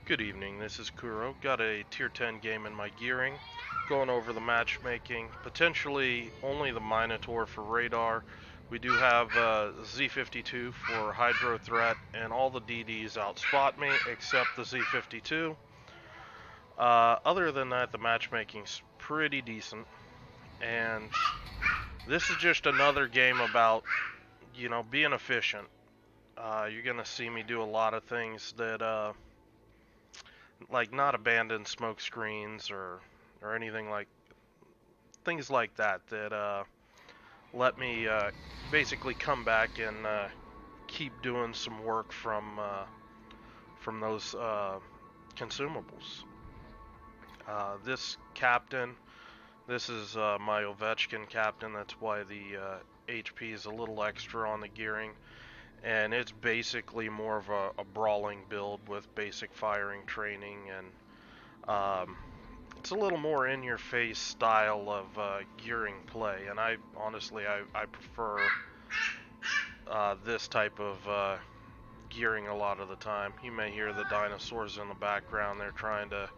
Good evening, this is Kuro. Got a tier 10 game in my gearing. Going over the matchmaking. Potentially only the Minotaur for radar. We do have Z52 for hydro threat, and all the DDs outspot me except the Z52. Other than that, the matchmaking's pretty decent. And this is just another game about, being efficient. You're gonna see me do a lot of things that, like not abandon smoke screens or anything like things like that let me basically come back and keep doing some work from those consumables. This captain, this is my Ovechkin captain. That's why the HP is a little extra on the gearing. And it's basically more of a brawling build with basic firing training, and it's a little more in-your-face style of gearing play. And I honestly prefer this type of gearing a lot of the time. You may hear the dinosaurs in the background. They're trying to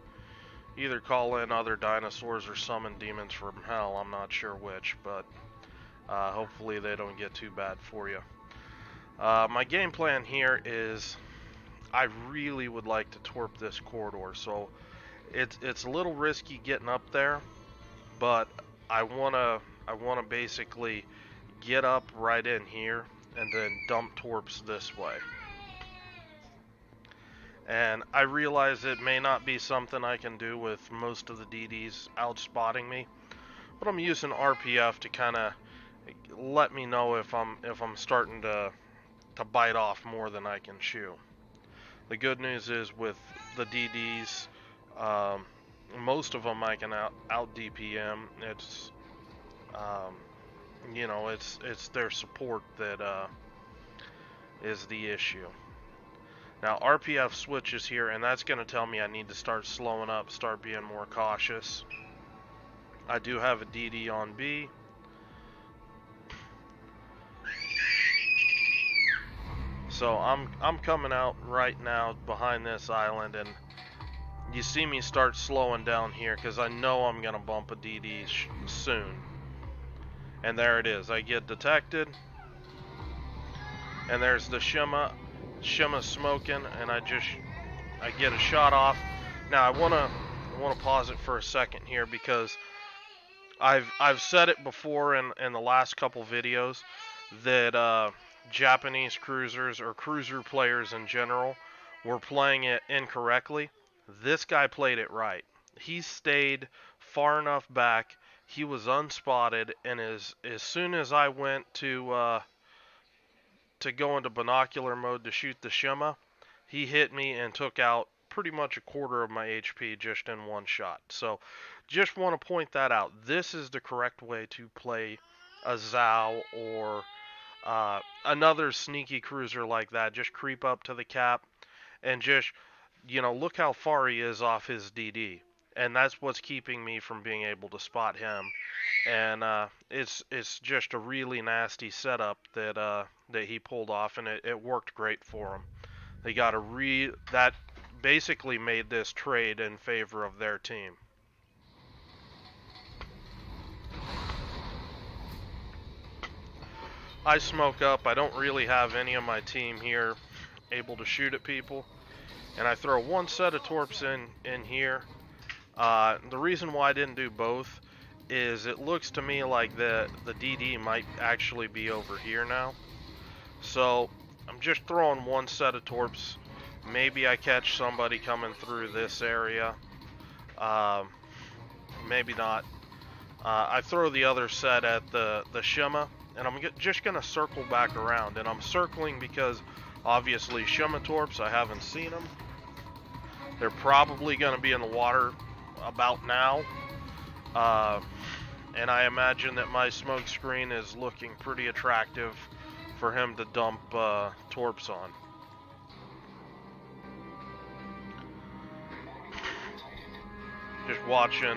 either call in other dinosaurs or summon demons from hell. I'm not sure which, but hopefully they don't get too bad for you. My game plan here is I really would like to torp this corridor, so it's a little risky getting up there, but I wanna basically get up right in here and then dump torps this way. And I realize it may not be something I can do with most of the DDs outspotting me, but I'm using RPF to kind of let me know if I'm starting to bite off more than I can chew. The good news is with the DDs, most of them I can out DPM. It's it's their support that is the issue. Now RPF switches here, and that's going to tell me I need to start slowing up, start being more cautious. I do have a DD on B. So I'm coming out right now behind this island, and you see me start slowing down here because I know I'm gonna bump a DD soon. And there it is. I get detected, and there's the Shimma smoking, and I get a shot off. Now I wanna pause it for a second here because I've said it before in the last couple videos that Japanese cruisers or cruiser players in general were playing it incorrectly. This guy played it right. He stayed far enough back. He was unspotted, and as soon as I went to go into binocular mode to shoot the Shimma, he hit me and took out pretty much a quarter of my HP just in one shot. So just want to point that out. This is the correct way to play a Zao or another sneaky cruiser like that. Just creep up to the cap and just, look how far he is off his DD. And that's what's keeping me from being able to spot him. And it's just a really nasty setup that he pulled off, and it worked great for him. They got that basically made this trade in favor of their team. I smoke up. I don't really have any of my team here able to shoot at people, and I throw one set of torps in here. The reason why I didn't do both is it looks to me like the DD might actually be over here now. So I'm just throwing one set of torps. Maybe I catch somebody coming through this area. Maybe not. I throw the other set at the Shimma, and I'm just going to circle back around. And I'm circling because, obviously, Shimma torps, I haven't seen them. They're probably going to be in the water about now. And I imagine that my smoke screen is looking pretty attractive for him to dump torps on. Just watching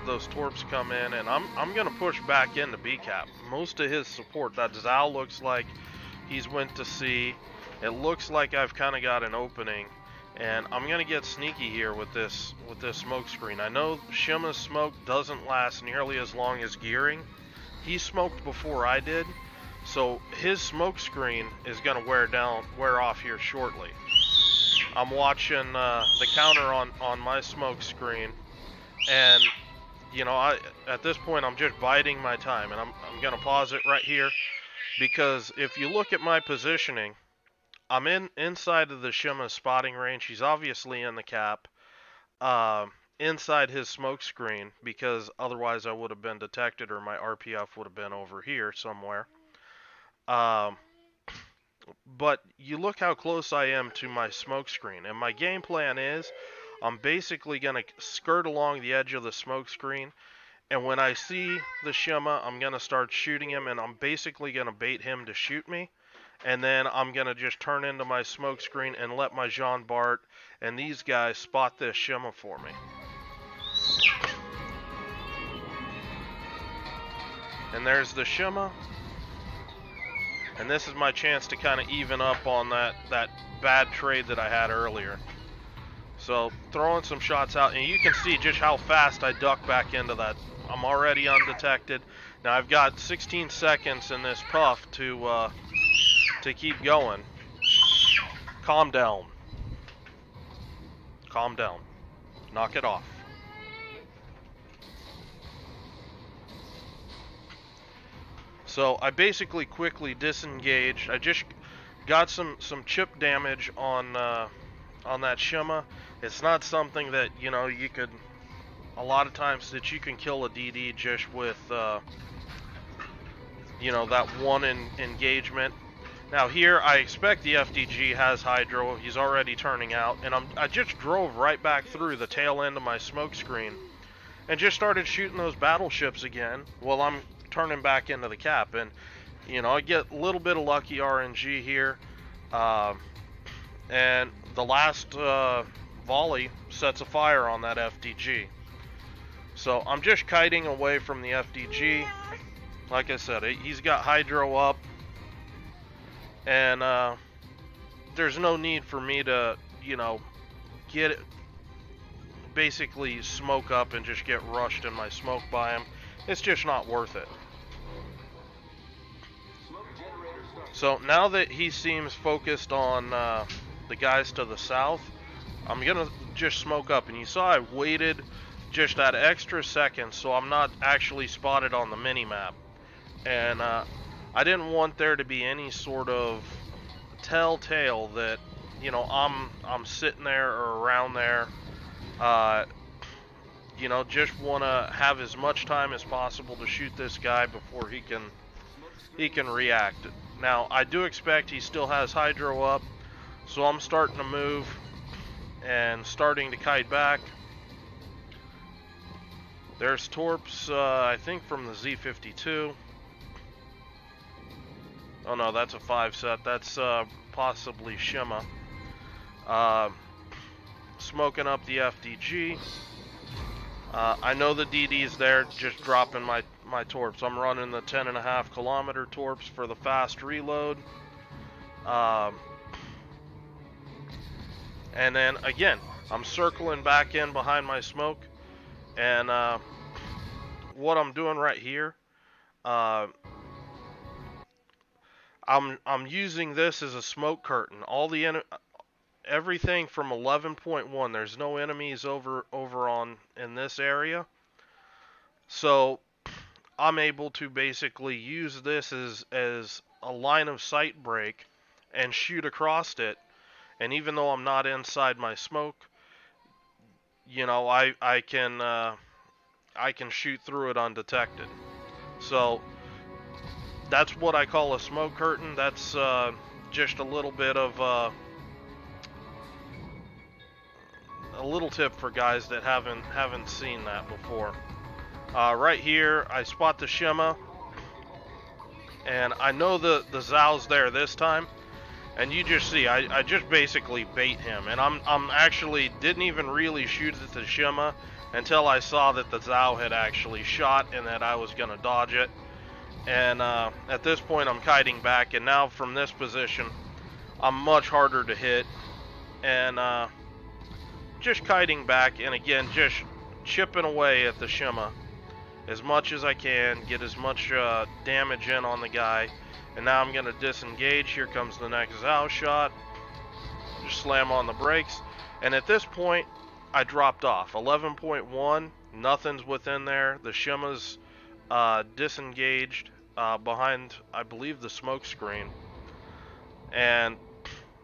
those torps come in, and I'm gonna push back into B cap. Most of his support, that Zao looks like he's went to C. It looks like I've kind of got an opening, And I'm gonna get sneaky here with this smoke screen. I know Shima's smoke doesn't last nearly as long as gearing. He smoked before I did, so his smoke screen is gonna wear off here shortly. I'm watching the counter on my smoke screen, and you know, at this point I'm just biding my time, and I'm gonna pause it right here, because if you look at my positioning, I'm inside of the Shima spotting range. He's obviously in the cap, inside his smoke screen, because otherwise I would have been detected, or my RPF would have been over here somewhere. But you look how close I am to my smoke screen, and my game plan is I'm basically gonna skirt along the edge of the smoke screen, and when I see the Shima, I'm gonna start shooting him, and I'm basically gonna bait him to shoot me. And then I'm going to just turn into my smoke screen and let my Jean Bart and these guys spot this Shima for me. And there's the Shima. And this is my chance to kind of even up on that bad trade that I had earlier. So throwing some shots out, and you can see just how fast I duck back into that. I'm already undetected. Now I've got 16 seconds in this puff to keep going. Calm down. Calm down. Knock it off. So I basically quickly disengaged. I just got some chip damage on that Shima. It's not something that, you know, you could, a lot of times that you can kill a DD just with you know, that one engagement. Now here, I expect the FDG has hydro. He's already turning out, and I just drove right back through the tail end of my smoke screen and just started shooting those battleships again while I'm turning back into the cap. And you know, I get a little bit of lucky RNG here, and the last volley sets a fire on that FDG. So I'm just kiting away from the FDG. Like I said, he's got hydro up. And there's no need for me to, you know, get it, basically smoke up and just get rushed in my smoke by him. It's just not worth it. So now that he seems focused on the guys to the south, I'm gonna just smoke up. And you saw I waited just that extra second, so I'm not actually spotted on the mini-map. And I didn't want there to be any sort of telltale that, you know, I'm sitting there or around there. You know, just want to have as much time as possible to shoot this guy before he can react. Now, I do expect he still has hydro up, so I'm starting to move and starting to kite back. There's Torps, I think from the Z52. Oh no, that's a 5 set. That's possibly Shima. Smoking up the FDG. I know the DD's there, just dropping my torps. I'm running the 10.5 kilometer torps for the fast reload. And then again, I'm circling back in behind my smoke. And what I'm doing right here, I'm using this as a smoke curtain. Everything from 11.1, there's no enemies over on in this area. So I'm able to basically use this as a line of sight break and shoot across it. And even though I'm not inside my smoke, you know, I can shoot through it undetected. So that's what I call a smoke curtain. That's just a little bit of a little tip for guys that haven't seen that before. Right here, I spot the Shima, and I know the Zhao's there this time. And you just see, I just basically bait him, and I'm actually didn't even really shoot at the Shima until I saw that the Zhao had actually shot and that I was gonna dodge it. And at this point, I'm kiting back, and now from this position, I'm much harder to hit. And just kiting back, and again, just chipping away at the shimma as much as I can, get as much damage in on the guy. And now I'm going to disengage. Here comes the next Zao shot. Just slam on the brakes. And at this point, I dropped off. 11.1, nothing's within there. The shimma's disengaged behind, I believe, the smoke screen. And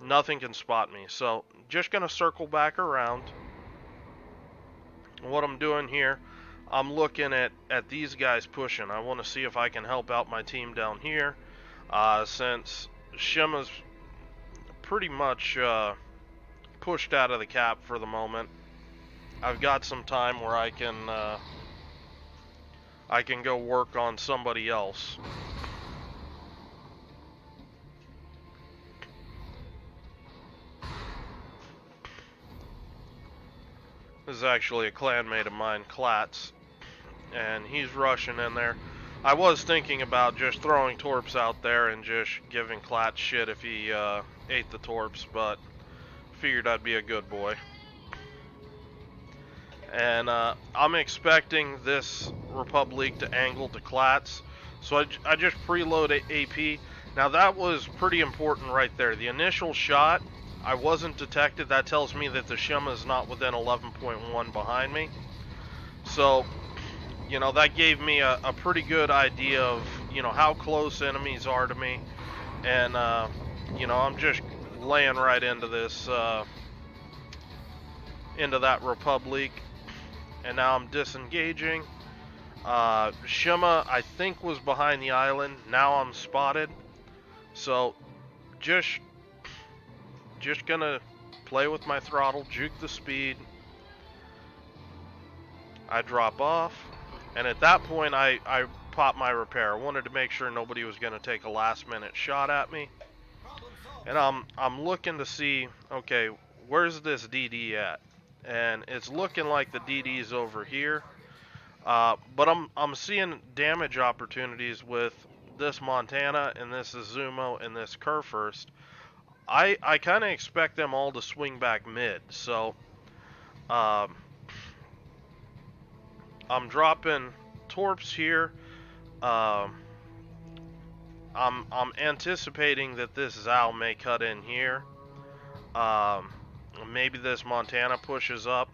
nothing can spot me. So just going to circle back around. What I'm doing here, I'm looking at these guys pushing. I want to see if I can help out my team down here. Since shimma's pretty much pushed out of the cap for the moment, I've got some time where I can go work on somebody else. This is actually a clanmate of mine, Klatz, and he's rushing in there. I was thinking about just throwing torps out there and just giving Klatz shit if he ate the torps, but figured I'd be a good boy. And I'm expecting this Republic to angle to Klatz, so I just preload AP. Now that was pretty important right there. The initial shot, I wasn't detected. That tells me that the shimma is not within 11.1 behind me. So, you know, that gave me a pretty good idea of, you know, how close enemies are to me. And, you know, I'm just laying right into this, into that Republic. And now I'm disengaging. Shimma, I think, was behind the island. Now I'm spotted. So, just gonna play with my throttle, juke the speed. I drop off, and at that point I pop my repair. I wanted to make sure nobody was gonna take a last minute shot at me. And I'm looking to see, okay, where's this DD at? And it's looking like the DD's over here. But I'm seeing damage opportunities with this Montana and this Izumo and this Kurfürst. I kind of expect them all to swing back mid, so I'm dropping torps here. I'm anticipating that this Zao may cut in here. Maybe this Montana pushes up.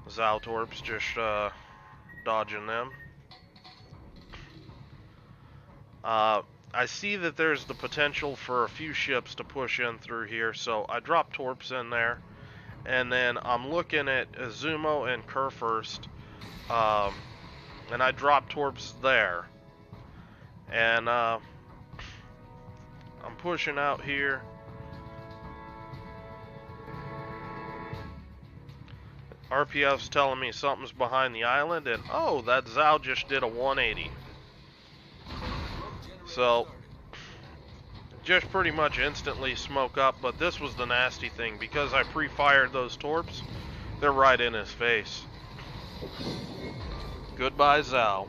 Zao torps just dodging them. I see that there's the potential for a few ships to push in through here, so I drop torps in there. And then I'm looking at Izumo and Kurfürst, and I drop torps there. And I'm pushing out here. RPF's telling me something's behind the island, and oh, that Zao just did a 180. So, just pretty much instantly smoke up, but this was the nasty thing. Because I pre-fired those torps, they're right in his face. Goodbye, Zao.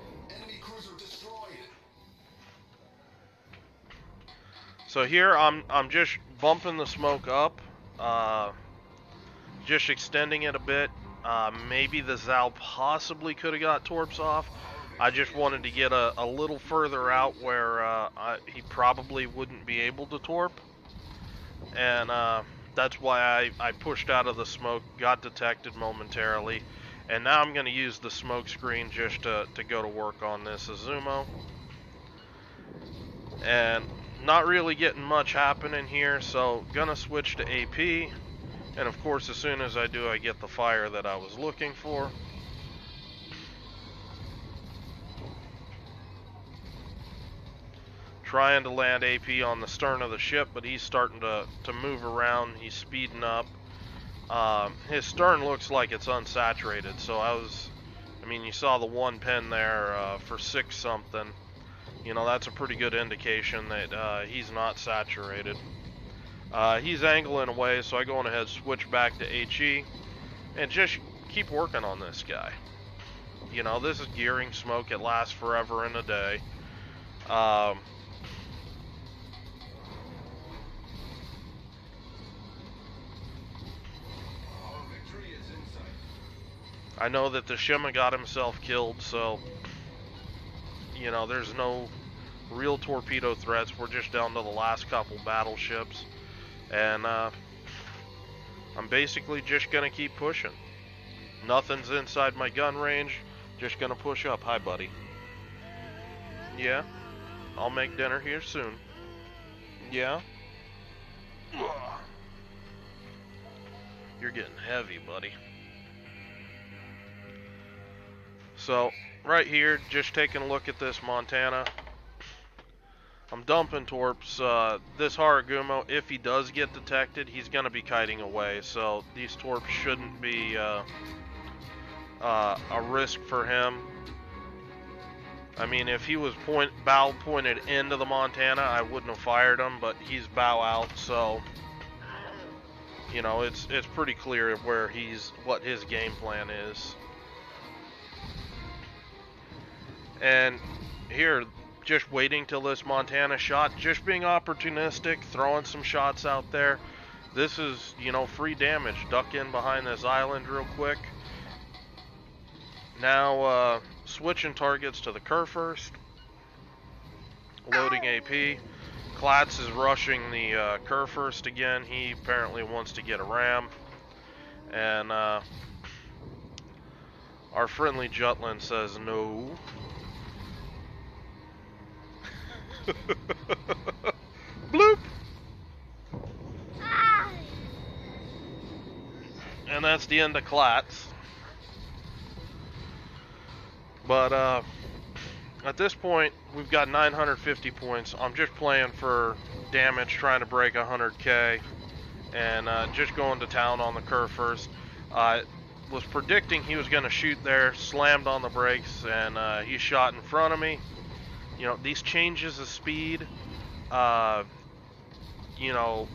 So here, I'm just bumping the smoke up, just extending it a bit. Maybe the Zao possibly could have got torps off. I just wanted to get a little further out where he probably wouldn't be able to torp. And that's why I pushed out of the smoke, got detected momentarily. And now I'm going to use the smoke screen just to go to work on this Izumo. And not really getting much happening here, so gonna switch to AP. And of course, as soon as I do, I get the fire that I was looking for. Trying to land AP on the stern of the ship, but he's starting to move around. He's speeding up. His stern looks like it's unsaturated, so I mean, you saw the one pin there for 6 something. You know, that's a pretty good indication that he's not saturated. He's angling away, so I go on ahead, switch back to HE, and just keep working on this guy. You know, this is gearing smoke. It lasts forever and a day. I know that the Shima got himself killed, so, you know, there's no real torpedo threats. We're just down to the last couple battleships. And I'm basically just going to keep pushing. Nothing's inside my gun range. Just going to push up. Hi, buddy. Yeah, I'll make dinner here soon. Yeah? You're getting heavy, buddy. So, right here, just taking a look at this Montana. I'm dumping torps. This Haragumo, if he does get detected, he's going to be kiting away. So, these torps shouldn't be a risk for him. I mean, if he was bow pointed into the Montana, I wouldn't have fired him, but he's bow out, so... You know, it's pretty clear what his game plan is. And here, just waiting till this Montana shot, just being opportunistic, throwing some shots out there. This is, you know, free damage. Duck in behind this island real quick. Now, switching targets to the Kurfürst. Loading AP. Klatz is rushing the Kurfürst again. He apparently wants to get a ram. And our friendly Jutland says no. Bloop! And that's the end of Klatz. But at this point, we've got 950 points. I'm just playing for damage, trying to break 100k, and just going to town on the Kurfürst. Was predicting he was going to shoot there, slammed on the brakes, and he shot in front of me. You know, these changes of speed, you know,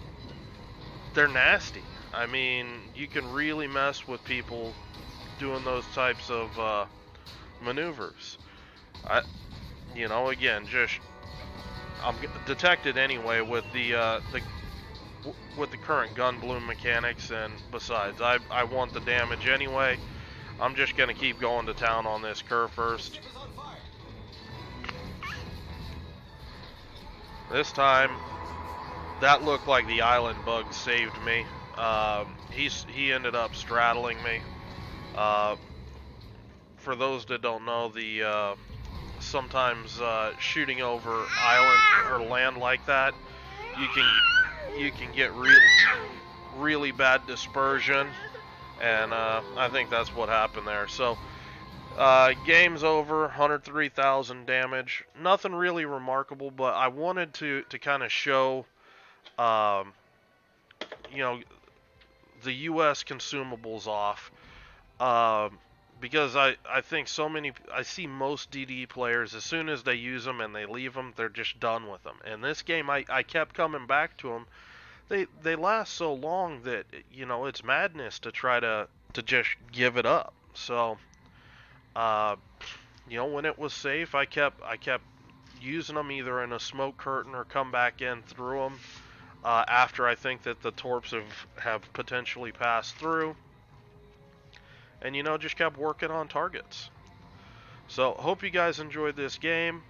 they're nasty. I mean, you can really mess with people doing those types of maneuvers. You know, again, I'm detected anyway with the current gun bloom mechanics, and besides, I want the damage anyway. I'm just gonna keep going to town on this Kurfürst. This time, that looked like the island bug saved me. He ended up straddling me. For those that don't know, sometimes shooting over island or land like that, you can get really bad dispersion, and I think that's what happened there. So game's over, 103,000 damage. Nothing really remarkable, but I wanted to kind of show, you know, the U.S. consumables off. Because I think I see most DD players, as soon as they use them and they leave them, they're just done with them. And this game, I kept coming back to them. They last so long that, you know, it's madness to try to just give it up. So, you know, when it was safe, I kept using them either in a smoke curtain or come back in through them after I think that the torps have potentially passed through. And, you know, just kept working on targets. So, hope you guys enjoyed this game.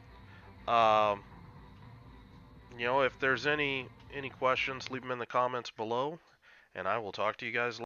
You know, if there's any questions, leave them in the comments below. And I will talk to you guys later.